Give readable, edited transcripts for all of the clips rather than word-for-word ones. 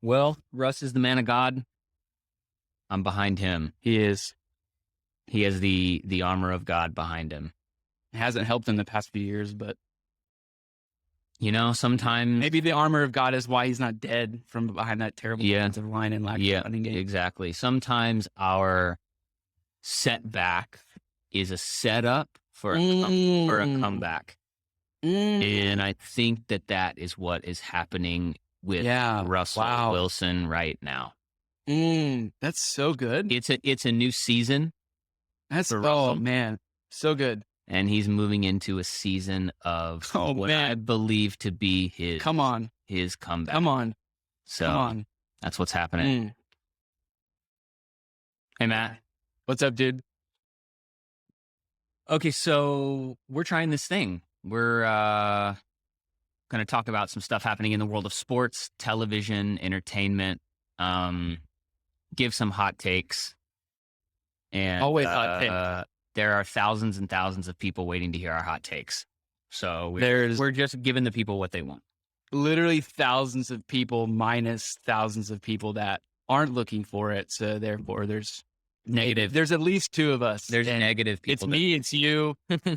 Well, Russ is the man of God. I'm behind him. He is. He has the armor of God behind him. It hasn't helped in the past few years, but Sometimes maybe the armor of God is why he's not dead from behind that terrible defensive line and lack of running game. Exactly. Sometimes our setback is a setup for a comeback. And I think that is what is happening with Russell Wilson right now. That's so good. It's a new season. Man, so good. And he's moving into a season of I believe to be his comeback. So that's what's happening. Hey, Matt. What's up, dude? Okay, so we're trying this thing. We're going to talk about some stuff happening in the world of sports, television, entertainment, give some hot takes. And always hot takes. There are thousands and thousands of people waiting to hear our hot takes. So we're just giving the people what they want. Literally thousands of people minus thousands of people that aren't looking for it. So therefore there's negative. There's at least two of us. There's negative people. It's me, it's you.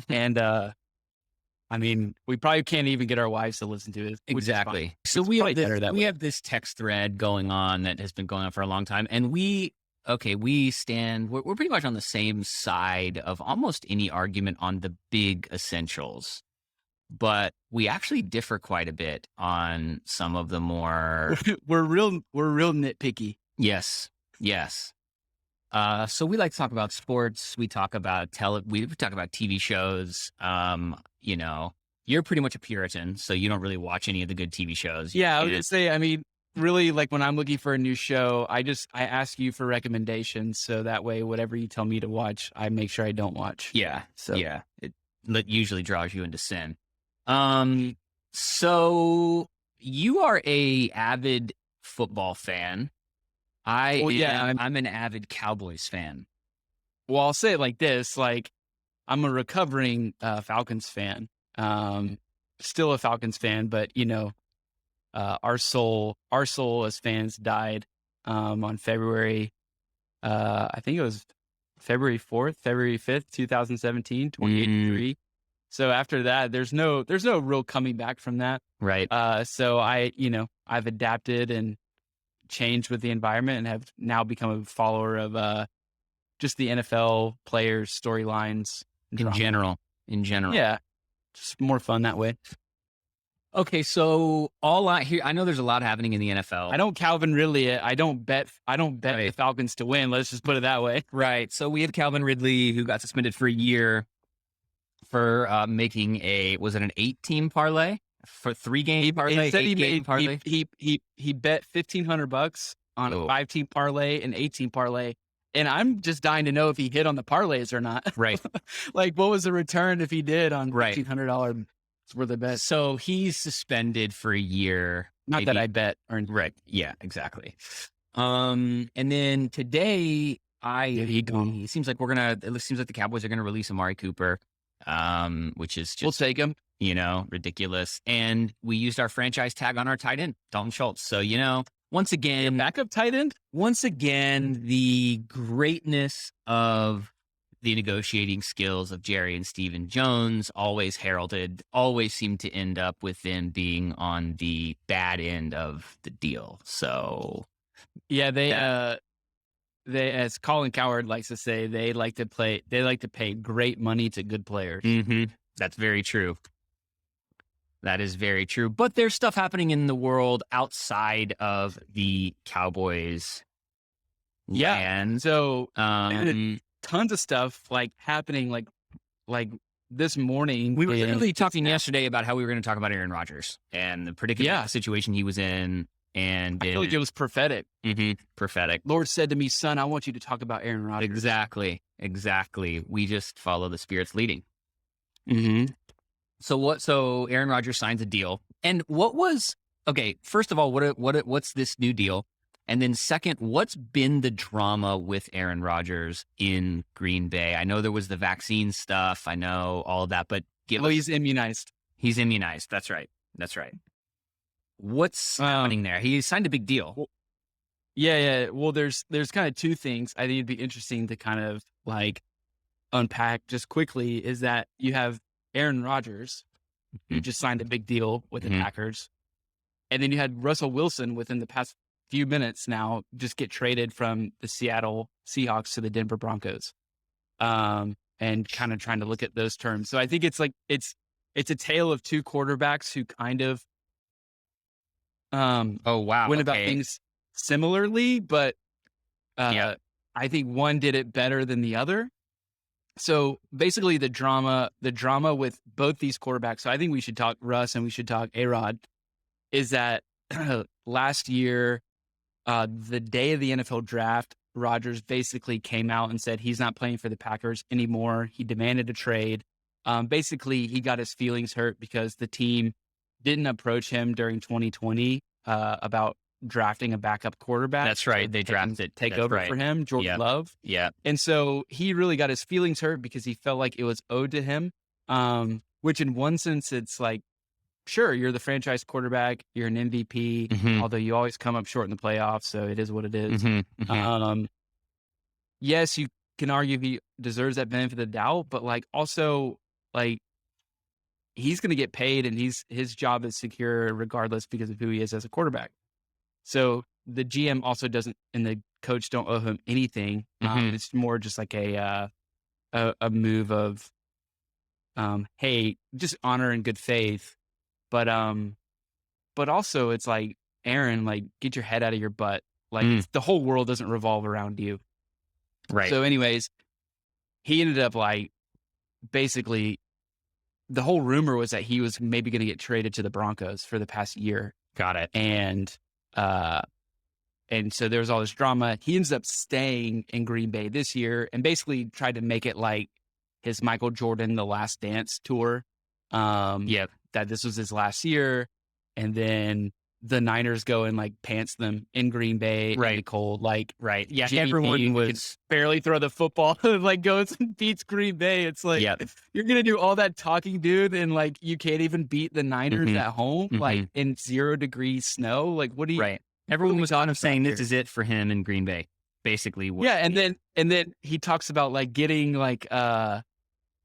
And I mean, we probably can't even get our wives to listen to it. Exactly. So we have this text thread going on that has been going on for a long time. And we're pretty much on the same side of almost any argument on the big essentials. But we actually differ quite a bit on some of the more... we're real nitpicky. Yes. So we like to talk about sports. We talk about we talk about TV shows. You're pretty much a Puritan, so you don't really watch any of the good TV shows. Yeah, I would say, I mean, really, like when I'm looking for a new show, I ask you for recommendations, so that way, whatever you tell me to watch, I make sure I don't watch. Yeah. So yeah, it usually draws you into sin. So you are a avid football fan. I'm an avid Cowboys fan. Well, I'll say it like this: like, I'm a recovering Falcons fan. Still a Falcons fan, but our soul as fans died on February. I think it was February 5th, 2017, 2083. So after that, there's no real coming back from that. Right. So I've adapted and changed with the environment and have now become a follower of just the NFL players, storylines in general. Yeah. Just more fun that way. Okay, so I know there's a lot happening in the NFL. I don't Calvin Ridley it. I don't bet the Falcons to win. Let's just put it that way. Right. So we have Calvin Ridley, who got suspended for a year for making was it an 8-team parlay? For 3-game parlay, 8-game parlay. He bet $1,500 on a 5-team parlay and 8-team parlay, and I'm just dying to know if he hit on the parlays or not. Right. Like, what was the return if he did on $1,500 worth of bet? So he's suspended for a year. Not that I bet. Right. Yeah. Exactly. And then today, it seems like the Cowboys are gonna release Amari Cooper, which is just, we'll take him. Ridiculous. And we used our franchise tag on our tight end, Dalton Schultz. So, once again, your backup tight end. Once again, the greatness of the negotiating skills of Jerry and Stephen Jones, always heralded, always seem to end up with them being on the bad end of the deal. So, yeah, they, as Colin Cowherd likes to say, they like to pay great money to good players. Mm-hmm. That's very true. That is very true. But there's stuff happening in the world outside of the Cowboys. Yeah. And so, tons of stuff happening like this morning. We were literally talking yesterday about how we were going to talk about Aaron Rodgers and the predicament situation he was in. And I feel like it was prophetic. Mm-hmm, prophetic. Lord said to me, son, I want you to talk about Aaron Rodgers. Exactly. We just follow the Spirit's leading. Mm-hmm. So Aaron Rodgers signs a deal. And first of all, what's this new deal? And then second, what's been the drama with Aaron Rodgers in Green Bay? I know there was the vaccine stuff. I know all of that, but he's immunized. He's immunized. That's right. What's happening there? He signed a big deal. Well, yeah. Well, there's kind of two things I think it'd be interesting to kind of like unpack just quickly. Is that you have Aaron Rodgers, who just signed a big deal with the Packers, and then you had Russell Wilson within the past few minutes now just get traded from the Seattle Seahawks to the Denver Broncos, and kind of trying to look at those terms. So I think it's like it's a tale of two quarterbacks who kind of oh wow, went about things similarly, but I think one did it better than the other. So basically the drama with both these quarterbacks, so I think we should talk Russ and we should talk A-Rod, is that last year, the day of the NFL draft, Rodgers basically came out and said he's not playing for the Packers anymore. He demanded a trade. Basically, he got his feelings hurt because the team didn't approach him during 2020 about drafting a backup quarterback. That's right. They drafted take over for him, Jordan Love. Yeah. And so he really got his feelings hurt because he felt like it was owed to him. Which in one sense, it's like, sure, you're the franchise quarterback, you're an MVP, although you always come up short in the playoffs, so it is what it is. Yes, you can argue he deserves that benefit of the doubt, but like also like he's going to get paid and his job is secure regardless because of who he is as a quarterback. So the GM also doesn't, and the coach don't owe him anything. It's more just like a move of, hey, just honor and good faith. But also it's like, Aaron, like get your head out of your butt. Like the whole world doesn't revolve around you. Right. So anyways, he ended up like basically the whole rumor was that he was maybe going to get traded to the Broncos for the past year. Got it. And so there was all this drama. He ends up staying in Green Bay this year and basically tried to make it like his Michael Jordan, The Last Dance tour. That this was his last year. And then the Niners go and like pants them in Green Bay in the cold. Like, yeah, Jimmy everyone G was barely throw the football, like goes and beats Green Bay. It's like, you're going to do all that talking, dude. And like, you can't even beat the Niners at home, like in 0 degrees snow. Like, what do you, everyone was kind of saying this is it for him in Green Bay, basically. And then he talks about like getting like,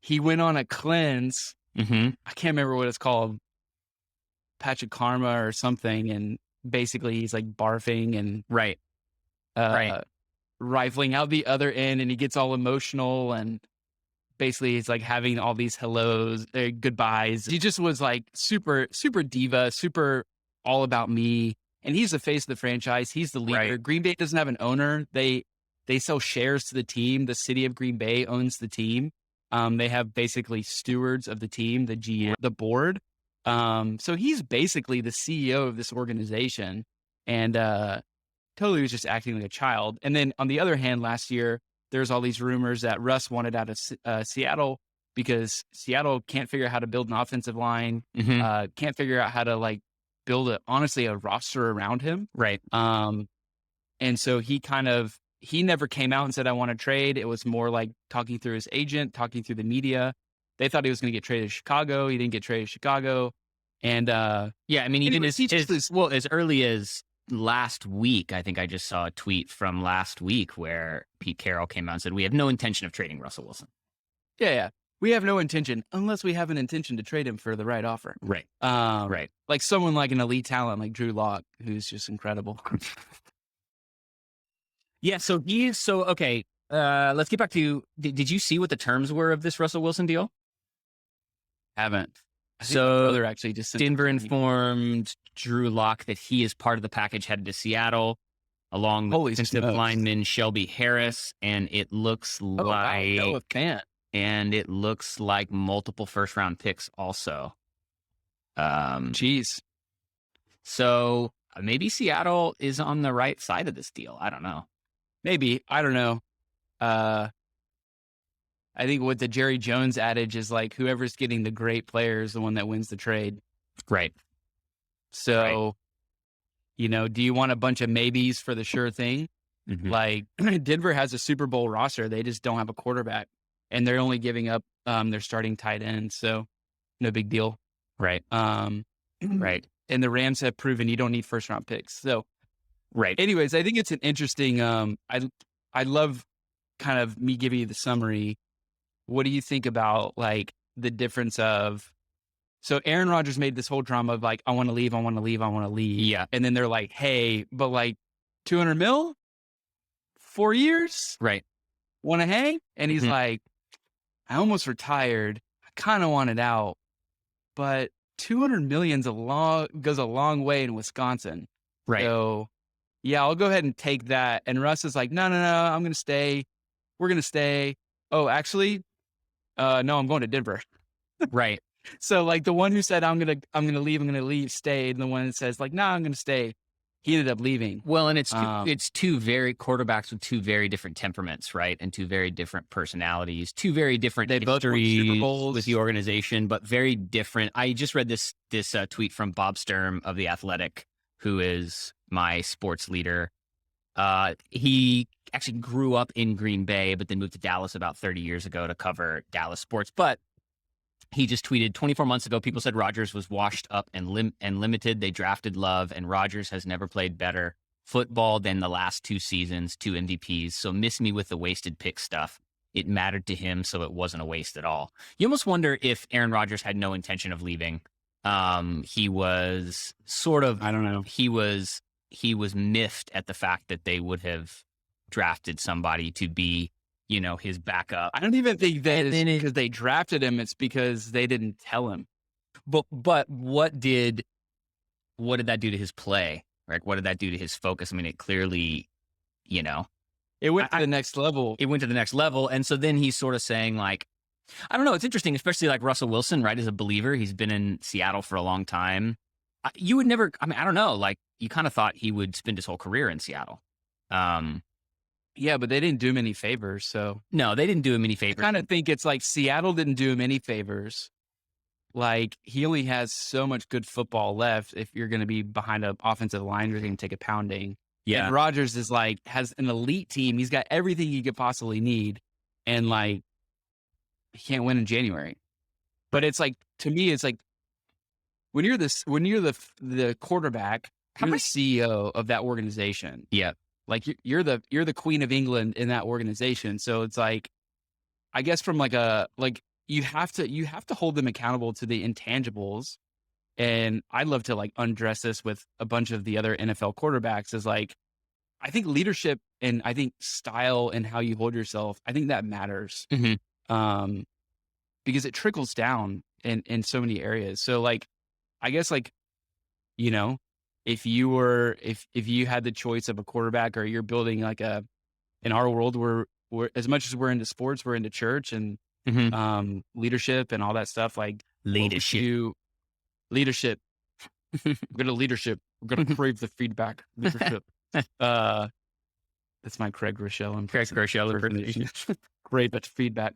he went on a cleanse. I can't remember what it's called. Patch of Karma or something, and basically he's like barfing and rifling out the other end, and he gets all emotional, and basically he's like having all these hellos, goodbyes. He just was like super diva, super all about me, and he's the face of the franchise. He's the leader. Green Bay doesn't have an owner. They sell shares to the team. The city of Green Bay owns the team. They have basically stewards of the team, the GM, the board. So he's basically the CEO of this organization, and totally was just acting like a child. And then on the other hand, last year, there's all these rumors that Russ wanted out of Seattle because Seattle can't figure out how to build an offensive line, can't figure out how to like build a roster around him. And so he never came out and said, I want to trade. It was more like talking through his agent, talking through the media. They thought he was going to get traded to Chicago. He didn't get traded to Chicago. And I mean, even as early as last week, I think I just saw a tweet from last week where Pete Carroll came out and said, we have no intention of trading Russell Wilson. Yeah. We have no intention unless we have an intention to trade him for the right offer. Right. Like someone like an elite talent like Drew Lock, who's just incredible. Yeah. So okay. Let's get back to, did you see what the terms were of this Russell Wilson deal? Haven't. So brother actually just Denver informed Drew Lock that he is part of the package headed to Seattle, along with defensive lineman Shelby Harris, and it looks like multiple first round picks also. Jeez. So maybe Seattle is on the right side of this deal. I don't know. Maybe. I don't know. I think what the Jerry Jones adage is like, whoever's getting the great player is the one that wins the trade. Right. So, do you want a bunch of maybes for the sure thing? Like Denver has a Super Bowl roster. They just don't have a quarterback, and they're only giving up their starting tight end. So no big deal. Right. Right. and the Rams have proven you don't need first round picks. So, Right. anyways, I think it's an interesting. I love kind of me giving you the summary. What do you think about like the difference of? So Aaron Rodgers made this whole drama of like, I want to leave, I want to leave, I want to leave. Yeah. And then they're like, hey, but like 200 mil, 4 years, Right. want to hang? And he's like, I almost retired. I kind of want it out, but 200 million's goes a long way in Wisconsin. Right. So yeah, I'll go ahead and take that. And Russ is like, no, I'm going to stay. We're going to stay. Oh, actually, no, I'm going to Denver. Right. So like the one who said, I'm going to leave, stayed. And the one that says like, no, I'm going to stay. He ended up leaving. Well, and it's two very quarterbacks with two very different temperaments, right? And two very different personalities, two very different histories with the organization, but very different. I just read this tweet from Bob Sturm of The Athletic, who is my sports leader. He actually grew up in Green Bay, but then moved to Dallas about 30 years ago to cover Dallas sports. But he just tweeted 24 months ago, people said Rodgers was washed up and limited. They drafted Love, and Rodgers has never played better football than the last 2 seasons, 2 MVPs. So miss me with the wasted pick stuff. It mattered to him, so it wasn't a waste at all. You almost wonder if Aaron Rodgers had no intention of leaving. He was sort of, I don't know. He was miffed at the fact that they would have drafted somebody to be, his backup. I don't even think that is because they drafted him. It's because they didn't tell him. But what did that do to his play? Right? What did that do to his focus? I mean, it clearly, it went to the next level. It went to the next level. And so then he's sort of saying like, I don't know. It's interesting, especially like Russell Wilson, right? As a believer, he's been in Seattle for a long time. You would never, I don't know. Like you kind of thought he would spend his whole career in Seattle. Yeah, but they didn't do him any favors. So no, they didn't do him any favors. I kind of think it's like Seattle didn't do him any favors. Like he only has so much good football left. If you're going to be behind an offensive line, you're going to take a pounding. Yeah. And Rodgers is like, has an elite team. He's got everything he could possibly need. And like, he can't win in January. But it's like, to me, it's like, when you're the quarterback, you're the CEO of that organization. Yeah. Like you're the Queen of England in that organization. So it's like, I guess from you have to hold them accountable to the intangibles. And I'd love to like undress this with a bunch of the other NFL quarterbacks is like, I think leadership and I think style and how you hold yourself, I think that matters. Mm-hmm. Because it trickles down in so many areas. So like, I guess like, if you had the choice of a quarterback or you're building like in our world, we're as much as we're into sports, we're into church and leadership and all that stuff. Like leadership. We're going to leadership. We're going to crave the feedback. Leadership. That's my Craig Rochelle impersonation. Great, but feedback.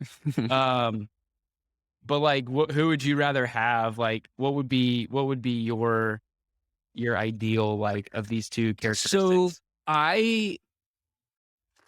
But like, who would you rather have? Like, what would be your ideal like of these two characteristics? So I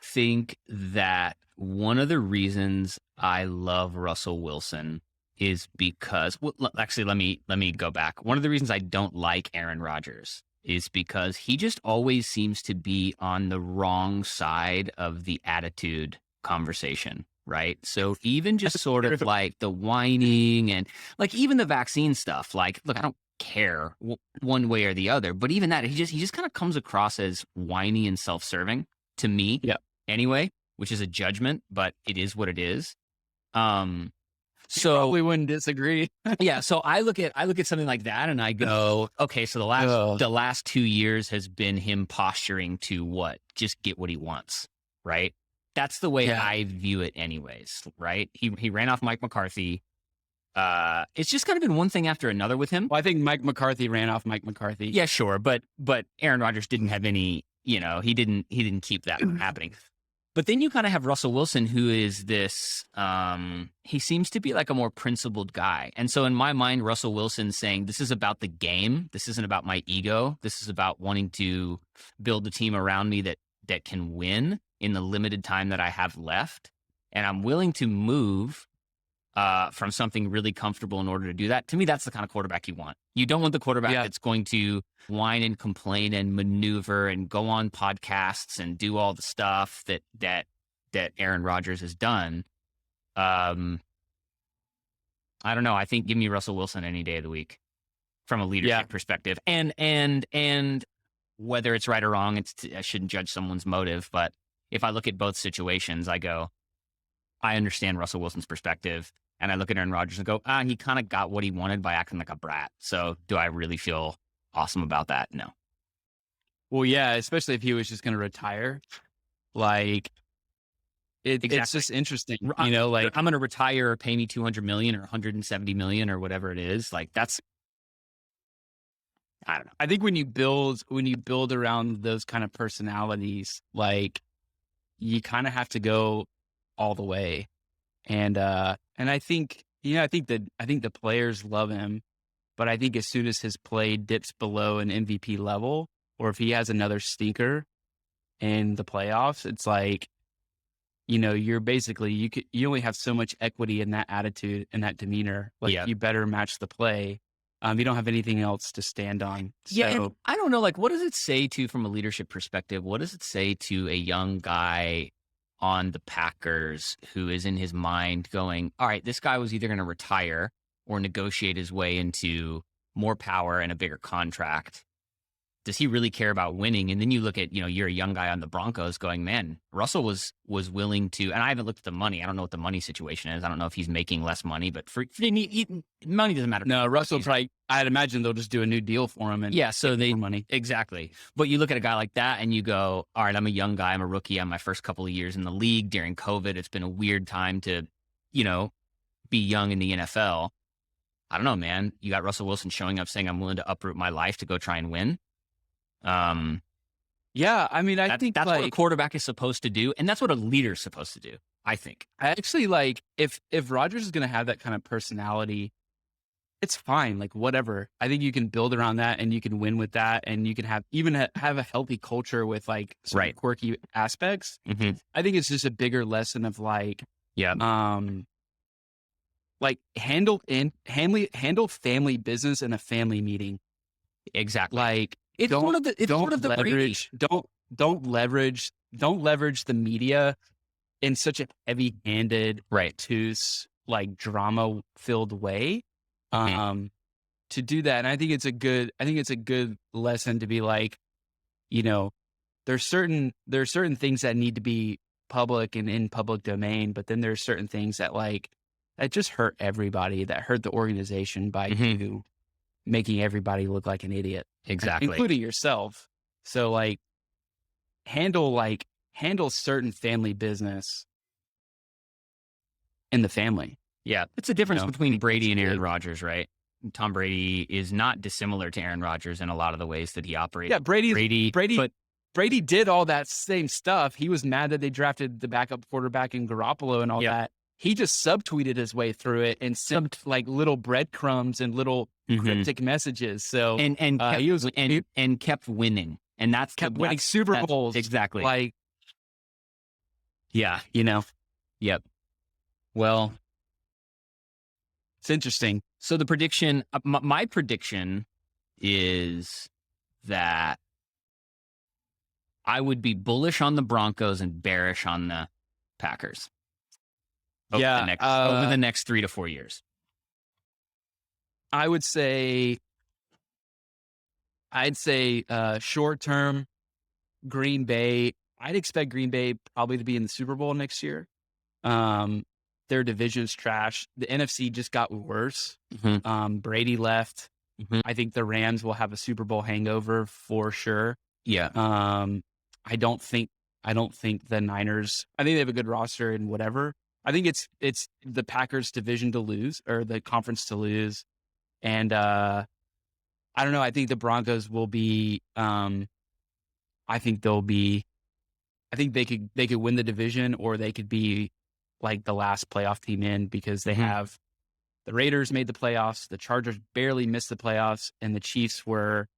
think that one of the reasons I love Russell Wilson is because, actually, let me go back. One of the reasons I don't like Aaron Rodgers is because he just always seems to be on the wrong side of the attitude conversation. Right. So even just sort of like the whining and like even the vaccine stuff, like, look, I don't care one way or the other, but even that, he just kind of comes across as whiny and self-serving to me. Yeah. Anyway, which is a judgment, but it is what it is. So probably wouldn't disagree. Yeah. So I look at something like that and I go, okay, so the last 2 years has been him posturing to just get what he wants. Right. That's the way I view it anyways, right? He ran off Mike McCarthy. It's just kind of been one thing after another with him. Well, I think Mike McCarthy ran off Mike McCarthy. Yeah, sure. But Aaron Rodgers didn't have any, he didn't keep that from happening. But then you kind of have Russell Wilson, who is this, he seems to be like a more principled guy. And so in my mind, Russell Wilson's saying, this is about the game. This isn't about my ego. This is about wanting to build a team around me that can win in the limited time that I have left. And I'm willing to move from something really comfortable in order to do that. To me, that's the kind of quarterback you want. You don't want the quarterback that's going to whine and complain and maneuver and go on podcasts and do all the stuff that Aaron Rodgers has done. I don't know. I think give me Russell Wilson any day of the week from a leadership perspective. And whether it's right or wrong, I shouldn't judge someone's motive. But if I look at both situations, I go, I understand Russell Wilson's perspective. And I look at Aaron Rodgers and go, he kind of got what he wanted by acting like a brat. So do I really feel awesome about that? No. Well, yeah, especially if he was just going to retire. Like, it's just interesting, you know, like I'm going to retire or pay me $200 million or $170 million or whatever it is. Like that's, I don't know. I think when you build around those kind of personalities, like you kind of have to go all the way. And I think, I think the players love him, but I think as soon as his play dips below an MVP level, or if he has another stinker in the playoffs, it's like, you're basically, you only have so much equity in that attitude and that demeanor. Like you better match the play. You don't have anything else to stand on. Yeah. So, and I don't know, like, what does it say from a leadership perspective? What does it say to a young guy on the Packers who is in his mind going, all right, this guy was either going to retire or negotiate his way into more power and a bigger contract? Does he really care about winning? And then you look at, you're a young guy on the Broncos going, man, Russell was willing to, and I haven't looked at the money. I don't know what the money situation is. I don't know if he's making less money, but for money doesn't matter. No, Russell probably, I'd imagine they'll just do a new deal for him. And so more money. Exactly. But you look at a guy like that and you go, all right, I'm a young guy. I'm a rookie. I'm my first couple of years in the league during COVID. It's been a weird time to, be young in the NFL. I don't know, man. You got Russell Wilson showing up saying, I'm willing to uproot my life to go try and win. Yeah, I mean, I think that's what a quarterback is supposed to do, and that's what a leader's supposed to do, I think. I actually like if Rodgers is going to have that kind of personality, it's fine, like whatever. I think you can build around that, and you can win with that, and you can have a healthy culture with like some quirky aspects. Mm-hmm. I think it's just a bigger lesson of like, like handle family business in a family meeting. Exactly. Like, it's one of the leverage. Don't leverage the media in such a heavy-handed, obtuse, like drama-filled way. To do that, and I think it's a good lesson to be like, there's certain things that need to be public and in public domain, but then there's certain things that just hurt everybody, that hurt the organization by you making everybody look like an idiot. Exactly. Including yourself. So like handle certain family business in the family. Yeah. It's a difference between Brady and Aaron Rodgers, right? Tom Brady is not dissimilar to Aaron Rodgers in a lot of the ways that he operates. Yeah, Brady did all that same stuff. He was mad that they drafted the backup quarterback in Garoppolo and all that. He just subtweeted his way through it and sent like little breadcrumbs and little cryptic messages. So and kept winning, and kept winning Super Bowls. Exactly. Like, yeah, Yep. Well, it's interesting. So the prediction, my prediction is that I would be bullish on the Broncos and bearish on the Packers. Over the next 3 to 4 years. I'd say short term, Green Bay. I'd expect Green Bay probably to be in the Super Bowl next year. Their division's trash. The NFC just got worse. Brady left. I think the Rams will have a Super Bowl hangover for sure. Yeah. I don't think the Niners. I think they have a good roster and whatever. I think it's the Packers' division to lose, or the conference to lose, and I don't know. I think the Broncos will be. I think they could win the division, or they could be like the last playoff team in, because they have the Raiders made the playoffs, the Chargers barely missed the playoffs, and the Chiefs were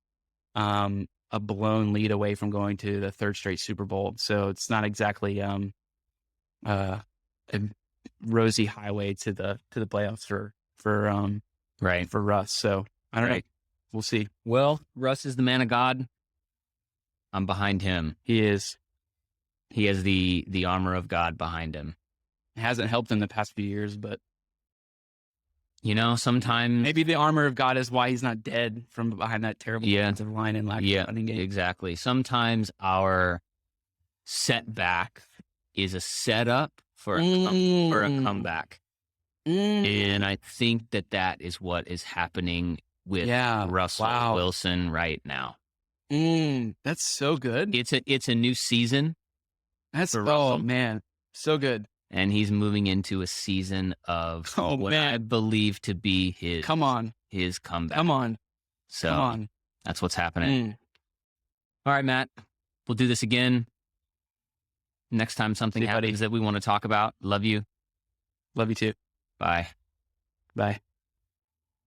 a blown lead away from going to the third straight Super Bowl. So it's not exactly rosy highway to the playoffs for Right. for Russ. So I don't know. Right. We'll see. Well, Russ is the man of God. I'm behind him. He is. He has the armor of God behind him. It hasn't helped in the past few years, but sometimes maybe the armor of God is why he's not dead from behind that terrible defensive line and lack of running game. Exactly. Sometimes our setback is a setup for a comeback. And I think that is what is happening with Russell Wilson right now. That's so good. It's a new season. Oh man, so good. And he's moving into a season of I believe to be his comeback. Come on. So that's what's happening. All right, Matt. We'll do this again. Next time something happens that we want to talk about. Love you. Love you too. Bye. Bye.